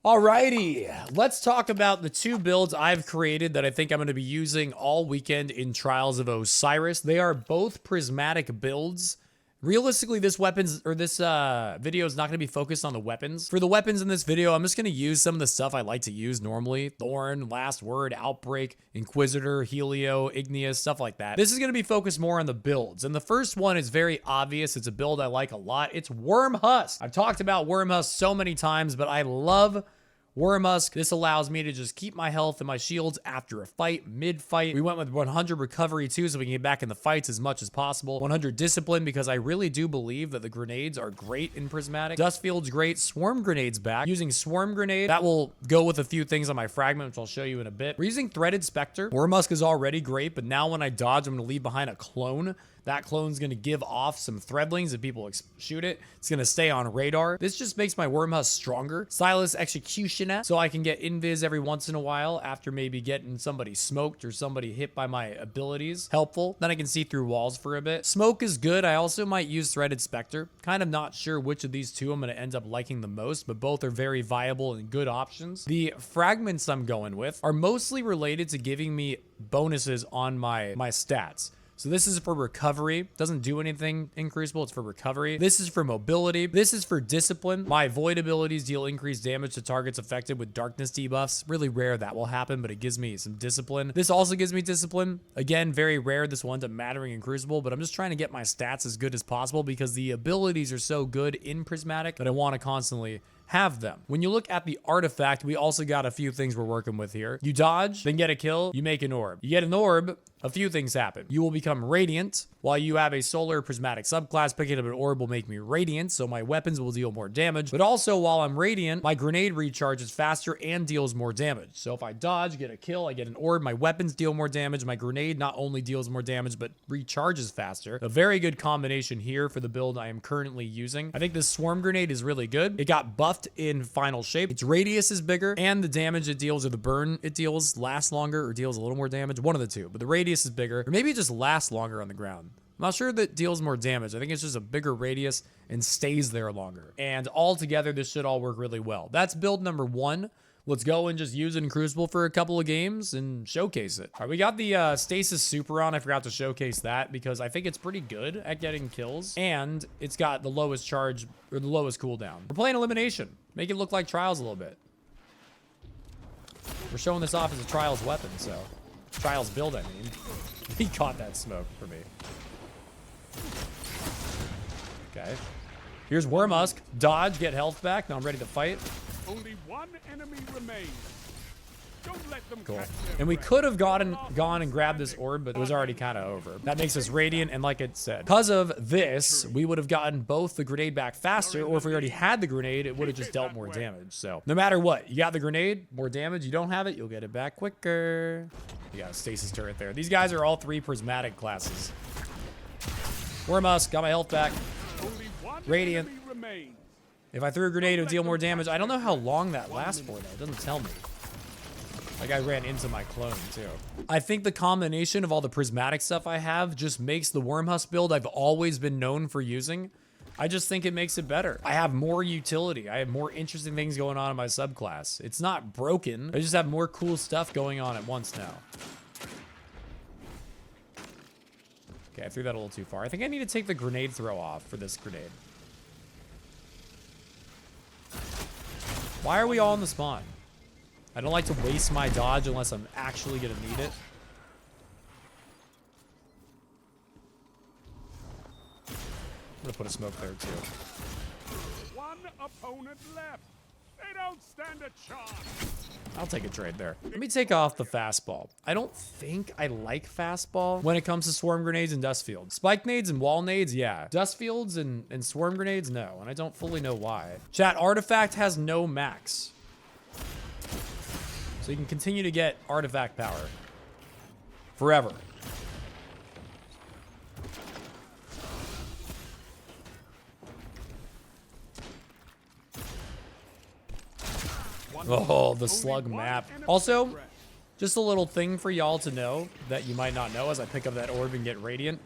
Alrighty, let's talk about the two builds I've created that I think I'm going to be using all weekend in Trials of Osiris. They are both prismatic builds. Realistically, this video is not going to be focused on the weapons. For the weapons in this video, I'm just going to use some of the stuff I like to use normally. Thorn, Last Word, Outbreak, Inquisitor, Helio, Igneous, stuff like that. This is going to be focused more on the builds. And the first one is very obvious. It's a build I like a lot. It's Wormhusk. I've talked about Wormhusk so many times, but I love Wormhusk. This allows me to just keep my health and my shields after a fight, mid-fight. We went with 100 recovery too, so we can get back in the fights as much as possible. 100 discipline, because I really do believe that the grenades are great in prismatic. Dustfield's great. Swarm grenade's back. Using swarm grenade, that will go with a few things on my fragment, which I'll show you in a bit. We're using threaded specter. Wormhusk is already great, but now when I dodge, I'm going to leave behind a clone. That clone's going to give off some threadlings if people shoot it. It's going to stay on radar. This just makes my Wormhusk stronger. Silas Executioner, so I can get invis every once in a while after maybe getting somebody smoked or somebody hit by my abilities. Helpful. Then I can see through walls for a bit. Smoke is good. I also might use Threaded Spectre. Kind of not sure which of these two I'm going to end up liking the most, but both are very viable and good options. The fragments I'm going with are mostly related to giving me bonuses on my stats. So this is for recovery. Doesn't do anything in Crucible. It's for recovery. This is for mobility. This is for discipline. My void abilities deal increased damage to targets affected with darkness debuffs. Really rare that will happen, but it gives me some discipline. This also gives me discipline. Again, very rare this will end up mattering in Crucible, but I'm just trying to get my stats as good as possible because the abilities are so good in Prismatic that I want to constantly have them. When you look at the artifact, we also got a few things we're working with here. You dodge, then get a kill, you make an orb. You get an orb, a few things happen. You will become radiant. While you have a solar prismatic subclass, picking up an orb will make me radiant, so my weapons will deal more damage. But also, while I'm radiant, my grenade recharges faster and deals more damage. So if I dodge, get a kill, I get an orb, my weapons deal more damage. My grenade not only deals more damage, but recharges faster. A very good combination here for the build I am currently using. I think this swarm grenade is really good. It got buffed in final shape. Its radius is bigger, and the damage it deals or the burn it deals lasts longer or deals a little more damage. One of the two, but the radius is bigger, or maybe it just lasts longer on the ground. I'm not sure that it deals more damage. I think it's just a bigger radius and stays there longer. And all together, this should all work really well. That's build number one. Let's go and just use it in Crucible for a couple of games and showcase it. All right, we got the Stasis Super on. I forgot to showcase that because I think it's pretty good at getting kills. And it's got the lowest charge, or the lowest cooldown. We're playing Elimination. Make it look like Trials a little bit. We're showing this off as a Trials weapon, so. Trials build, I mean. He caught that smoke for me. Okay. Here's Wormhusk. Dodge, get health back. Now I'm ready to fight. Only one enemy remains. Don't let them cool. And we could have gone and grabbed this orb, but it was already kind of over. That makes us radiant, and like it said, because of this, we would have gotten both the grenade back faster, or if we already had the grenade, it would have just dealt more damage. So no matter what, you got the grenade, more damage. You don't have it, you'll get it back quicker. You got a stasis turret there. These guys are all three prismatic classes. Wormhusk, got my health back. Radiant. If I threw a grenade, it would deal more damage. I don't know how long that lasts for, though. It doesn't tell me. Like, I ran into my clone, too. I think the combination of all the prismatic stuff I have just makes the Wormhusk build I've always been known for using. I just think it makes it better. I have more utility. I have more interesting things going on in my subclass. It's not broken. I just have more cool stuff going on at once now. Okay, I threw that a little too far. I think I need to take the grenade throw off for this grenade. Why are we all in the spawn? I don't like to waste my dodge unless I'm actually gonna need it. I'm gonna put a smoke there too. One opponent left. They don't stand a chance. I'll take a trade there. Let me take off the fastball. I don't think I like fastball when it comes to swarm grenades and dust fields. Spike nades and wall nades, yeah. Dust fields and swarm grenades, no. And I don't fully know why. Chat, artifact has no max. So you can continue to get artifact power forever. Oh, the slug map. Also, just a little thing for y'all to know that you might not know as I pick up that orb and get radiant.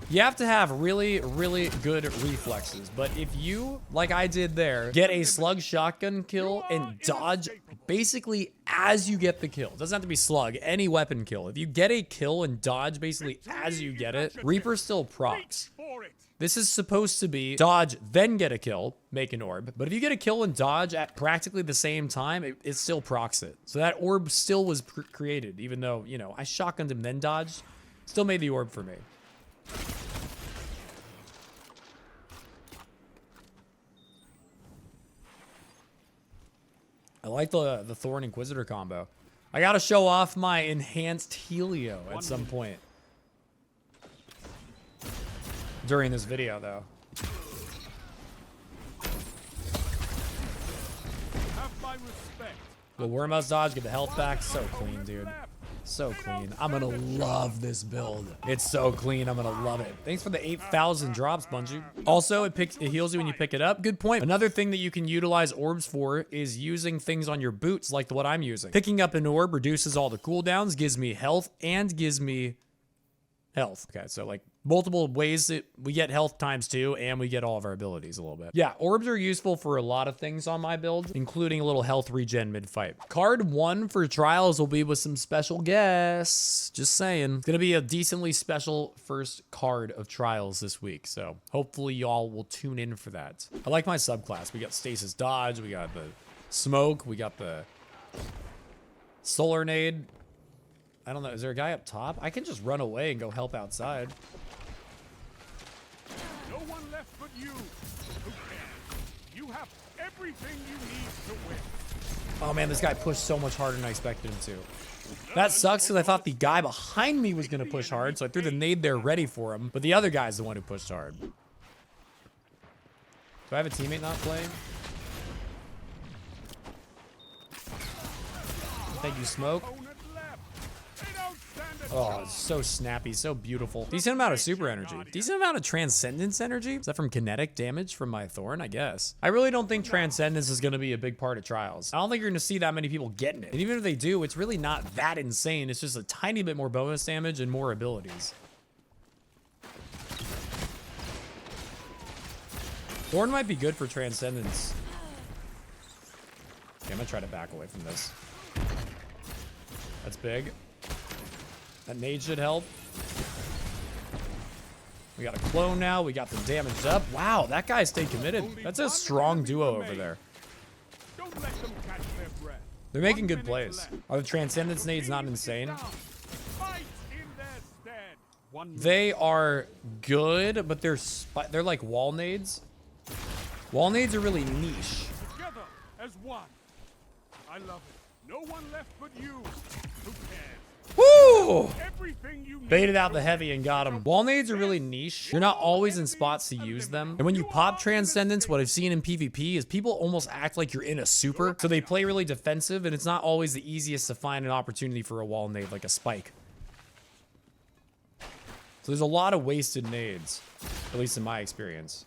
You have to have really, really good reflexes. But if you, like I did there, get a slug shotgun kill and dodge basically as you get the kill. It doesn't have to be slug, any weapon kill. If you get a kill and dodge basically as you get it, Reaper still procs. This is supposed to be dodge, then get a kill, make an orb. But if you get a kill and dodge at practically the same time, it still procs it. So that orb still was created, even though, you know, I shotgunned him then dodged. Still made the orb for me. I like the Thorn Inquisitor combo. I gotta show off my enhanced Helio at some point. During this video, though. Have my respect. The Wormhusk dodge, get the health back. So clean, dude. So clean. I'm gonna love this build. It's so clean. I'm gonna love it. Thanks for the 8,000 drops, Bungie. Also, it heals you when you pick it up. Good point. Another thing that you can utilize orbs for is using things on your boots like what I'm using. Picking up an orb reduces all the cooldowns, gives me health, and gives me health. Okay, so like multiple ways that we get health ×2 and we get all of our abilities a little bit. Yeah, orbs are useful for a lot of things on my build, including a little health regen mid-fight. Card 1 for trials will be with some special guests. Just saying. It's gonna be a decently special first card of trials this week, so hopefully y'all will tune in for that. I like my subclass. We got stasis dodge, we got the smoke, we got the solar nade. I don't know, is there a guy up top? I can just run away and go help outside. No one left but you. Who cares? You have everything you need to win. Oh man, this guy pushed so much harder than I expected him to. That sucks because I thought the guy behind me was going to push hard, so I threw the nade there ready for him, but the other guy's the one who pushed hard. Do I have a teammate not playing? Thank you, Smoke. Oh, it's so snappy, so beautiful. Decent amount of super energy. Decent amount of transcendence energy. Is that from kinetic damage from my Thorn? I guess. I really don't think transcendence is going to be a big part of trials. I don't think you're going to see that many people getting it. And even if they do, it's really not that insane. It's just a tiny bit more bonus damage and more abilities. Thorn might be good for transcendence. Okay, I'm going to try to back away from this. That's big. That nade should help. We got a clone now. We got the damage up. Wow, that guy stayed committed. That's a strong duo over there. Don't let them catch their breath. They're making good plays. Are the transcendence nades not insane? Fight in their stead. They are good, but they're like wall nades. Wall nades are really niche. Together as one. I love it. No one left but you. Who cares? Woo! Everything you need. Baited out the heavy and got him. Wall nades are really niche. You're not always in spots to use them. And when you pop transcendence, what I've seen in PvP is people almost act like you're in a super. So they play really defensive, and it's not always the easiest to find an opportunity for a wall nade, like a spike. So there's a lot of wasted nades, at least in my experience.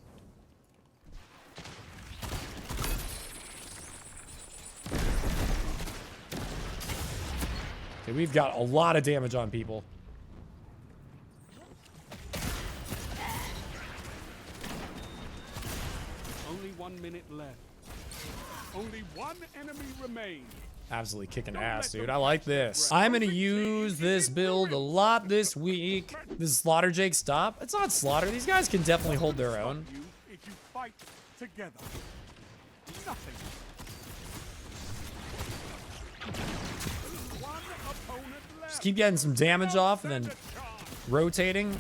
Okay, we've got a lot of damage on people. Only 1 minute left. Only one enemy remains. Absolutely kicking ass, dude. I like this. I'm gonna use this build a lot this week. This GernaderJake stop. It's not slaughter. These guys can definitely hold their own. If you fight together. Nothing. Just keep getting some damage off and then rotating.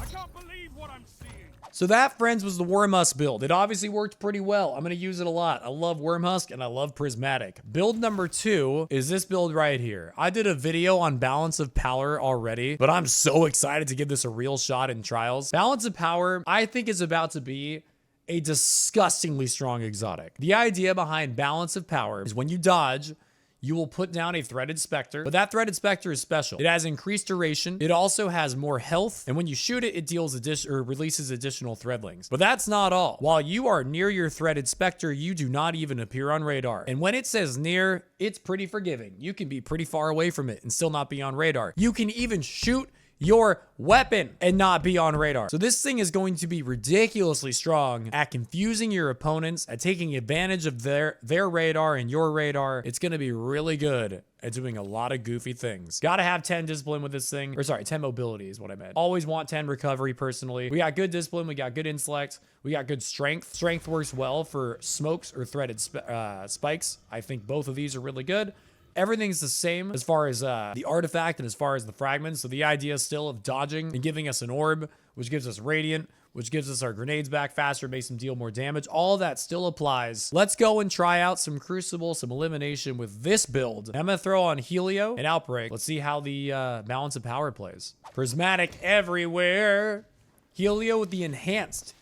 I can't believe what I'm seeing. So that, friends, was the Wormhusk build. It obviously worked pretty well. I'm going to use it a lot. I love Wormhusk and I love Prismatic. Build number 2 is this build right here. I did a video on Balance of Power already, but I'm so excited to give this a real shot in trials. Balance of Power, I think, is about to be a disgustingly strong exotic. The idea behind Balance of Power is when you dodge, you will put down a Threaded Spectre, but that Threaded Spectre is special. It has increased duration. It also has more health, and when you shoot it, it deals releases additional threadlings. But that's not all. While you are near your Threaded Spectre, you do not even appear on radar. And when it says near, it's pretty forgiving. You can be pretty far away from it and still not be on radar. You can even shoot your weapon and not be on radar. So this thing is going to be ridiculously strong at confusing your opponents, at taking advantage of their radar and your radar. It's going to be really good at doing a lot of goofy things. Gotta have 10 discipline with this thing. Or sorry, 10 mobility is what I meant. Always want 10 recovery personally. We got good discipline. We got good intellect. We got good strength. Strength works well for smokes or threaded spikes. I think both of these are really good. Everything's the same as far as the artifact and as far as the fragments. So the idea is still of dodging and giving us an orb, which gives us radiant, which gives us our grenades back faster, makes them deal more damage. All of that still applies. Let's go and try out some Crucible, some elimination with this build. I'm gonna throw on Helio and Outbreak. Let's see how the balance of power plays. Prismatic everywhere. Helio with the enhanced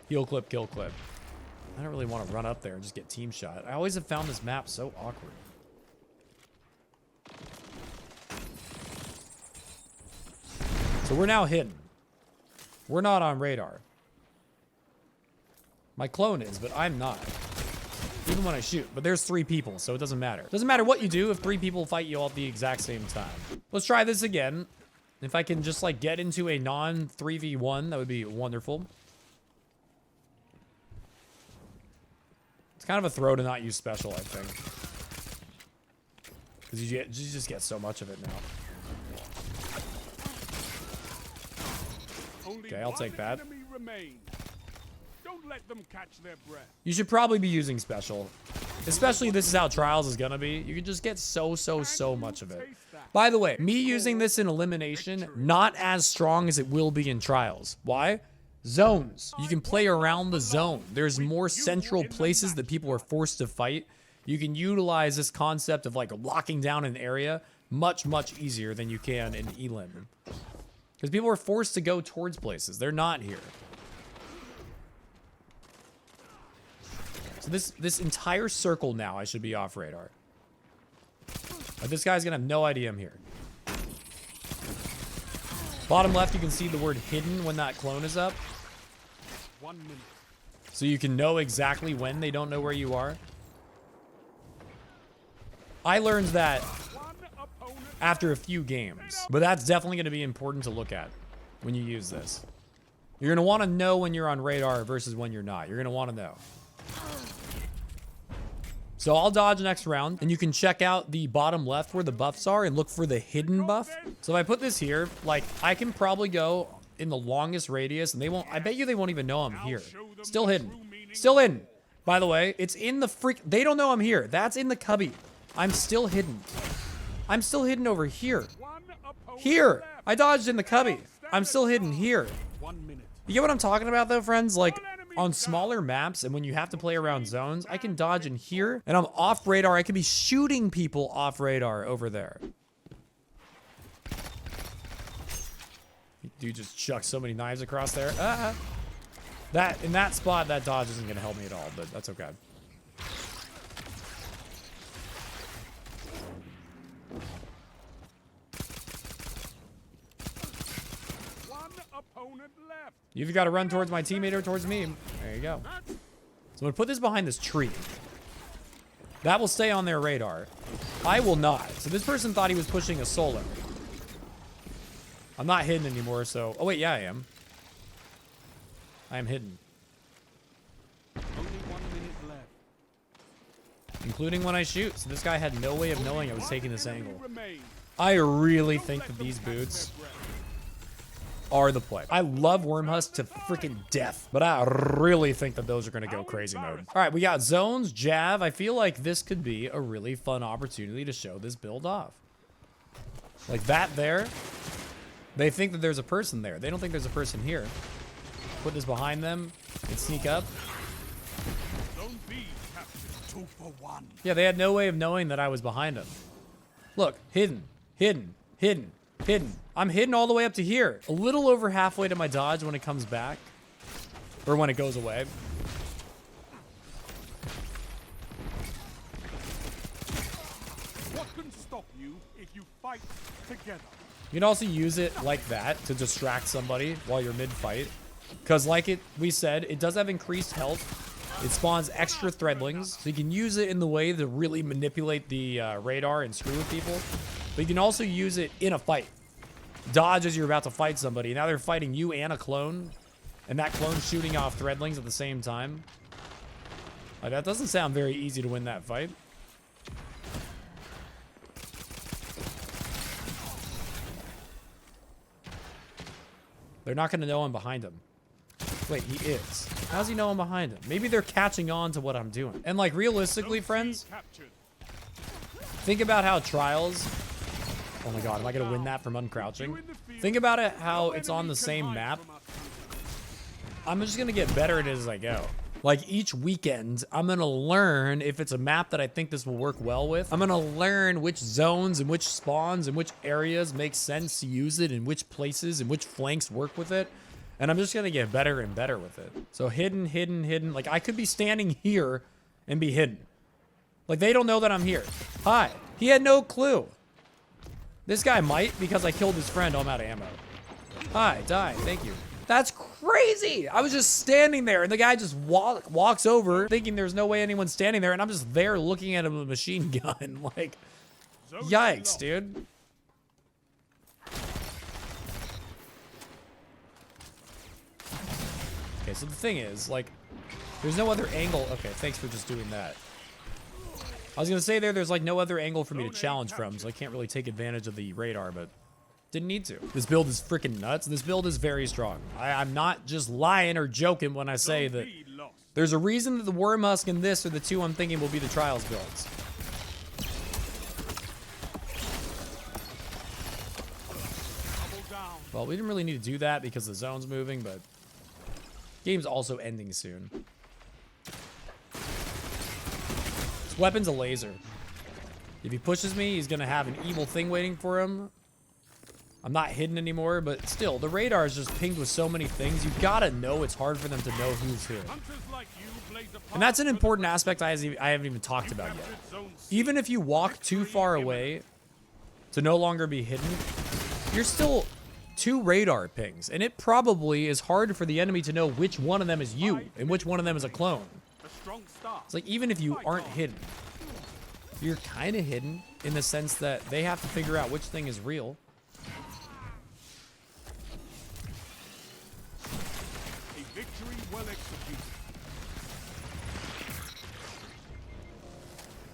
heal clip, kill clip. I don't really want to run up there and just get team shot. I always have found this map so awkward. So we're now hidden. We're not on radar. My clone is, but I'm not. Even when I shoot. But there's 3 people, so it doesn't matter. Doesn't matter what you do if 3 people fight you all at the exact same time. Let's try this again. If I can just like get into a non-3v1, that would be wonderful. It's kind of a throw to not use special, I think. Because you just get so much of it now. Okay, I'll take that. Don't let them catch their breath. You should probably be using special. Especially this is how Trials is gonna be. You can just get so much of it. By the way, me using this in elimination, not as strong as it will be in Trials. Why? Zones. You can play around the zone. There's more central places that people are forced to fight. You can utilize this concept of like locking down an area much easier than you can in Elim. Because people are forced to go towards places. They're not here. So this entire circle now, I should be off radar. But this guy's gonna have no idea I'm here. Bottom left, you can see the word hidden when that clone is up. 1 minute. So you can know exactly when they don't know where you are. I learned that after a few games, but that's definitely going to be important to look at when you use this. You're going to want to know when you're on radar versus when you're not. You're going to want to know. So I'll dodge next round, and you can check out the bottom left where the buffs are and look for the hidden buff. So if I put this here, like I can probably go in the longest radius, and they won't, I bet you they won't even know I'm here. Still hidden. Still hidden. By the way, it's in the freak, they don't know I'm here. That's in the cubby. I'm still hidden. I'm still hidden over here. Here. I dodged in the cubby. I'm still hidden here. 1 minute. You get what I'm talking about though, friends? Like on smaller maps and when you have to play around zones, I can dodge in here and I'm off radar. I could be shooting people off radar over there. Dude just chucked so many knives across there. That in that spot, that dodge isn't gonna help me at all, but that's okay. You've got to run towards my teammate or towards me. There you go. So I'm going to put this behind this tree. That will stay on their radar. I will not. So this person thought he was pushing a solo. I'm not hidden anymore, so... Oh, wait, yeah, I am. I am hidden. Only 1 minute left. Including when I shoot. So this guy had no way of knowing I was taking this angle. I really think that these boots are the play. I love Wormhusk to freaking death, but I really think that those are going to go crazy mode. All right, we got zones, Jav. I feel like this could be a really fun opportunity to show this build off. Like that there. They think that there's a person there. They don't think there's a person here. Put this behind them and sneak up. Zone B, Captain. 2 for 1. Yeah, they had no way of knowing that I was behind them. Look, hidden, hidden, hidden, hidden. I'm hidden all the way up to here. A little over halfway to my dodge when it comes back. Or when it goes away. What can stop you if you fight together? You can also use it like that to distract somebody while you're mid-fight. Because like we said, it does have increased health. It spawns extra threadlings. So you can use it in the way to really manipulate the radar and screw with people. But you can also use it in a fight. dodge as you're about to fight somebody. Now they're fighting you and a clone. And that clone's shooting off threadlings at the same time. Like, that doesn't sound very easy to win that fight. They're not going to know I'm behind him. Wait, he is. How does he know I'm behind him? Maybe they're catching on to what I'm doing. And like, realistically, friends, think about how Trials... Oh my god, am I going to win that from uncrouching? Think about it, how it's on the same map. I'm just going to get better at it as I go. Like, each weekend, I'm going to learn if it's a map that I think this will work well with. I'm going to learn which zones and which spawns and which areas make sense to use it and which places and which flanks work with it. And I'm just going to get better and better with it. So hidden, hidden, hidden. Like, I could be standing here and be hidden. Like, they don't know that I'm here. Hi. He had no clue. This guy might because I killed his friend. Oh, I'm out of ammo. Hi, die. Thank you. That's crazy. I was just standing there and the guy just walks over thinking there's no way anyone's standing there. And I'm just there looking at him with a machine gun. Like, yikes, dude. Okay, so the thing is, like, there's no other angle. Okay, thanks for just doing that. I was going to say there's like no other angle for me to challenge from, so I can't really take advantage of the radar, but didn't need to. This build is freaking nuts. This build is very strong. I'm not just lying or joking when I say that there's a reason that the Wormhusk and this are the two I'm thinking will be the Trials builds. Well, we didn't really need to do that because the zone's moving, but game's also ending soon. This weapon's a laser. If he pushes me, he's gonna have an evil thing waiting for him. I'm not hidden anymore, but still, the radar is just pinged with so many things. You gotta know it's hard for them to know who's here. And that's an important aspect I haven't even talked about yet. Even if you walk too far away to no longer be hidden, you're still 2 radar pings, and it probably is hard for the enemy to know which one of them is you and which one of them is a clone. It's like, even if you aren't hidden, you're kind of hidden in the sense that they have to figure out which thing is real.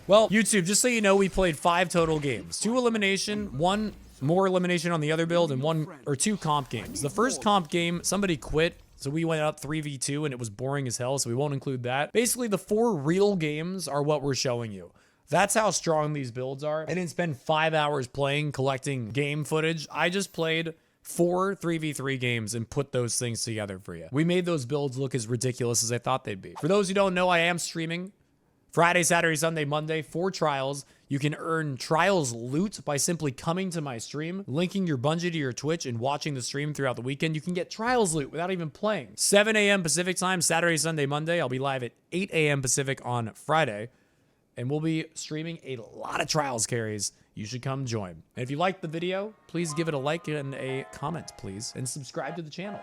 Well, YouTube, just so you know, we played 5 total games. 2 elimination, 1 more elimination on the other build, and 2 comp games. The first comp game, somebody quit, so we went up 3v2, and it was boring as hell, so we won't include that. Basically, the 4 real games are what we're showing you. That's how strong these builds are. I didn't spend 5 hours playing, collecting game footage. I just played 4 3v3 games and put those things together for you. We made those builds look as ridiculous as I thought they'd be. For those who don't know, I am streaming Friday, Saturday, Sunday, Monday for Trials. You can earn Trials loot by simply coming to my stream, linking your Bungie to your Twitch, and watching the stream throughout the weekend. You can get Trials loot without even playing. 7 a.m. Pacific time, Saturday, Sunday, Monday. I'll be live at 8 a.m. Pacific on Friday. And we'll be streaming a lot of Trials carries. You should come join. And if you liked the video, please give it a like and a comment, please. And subscribe to the channel.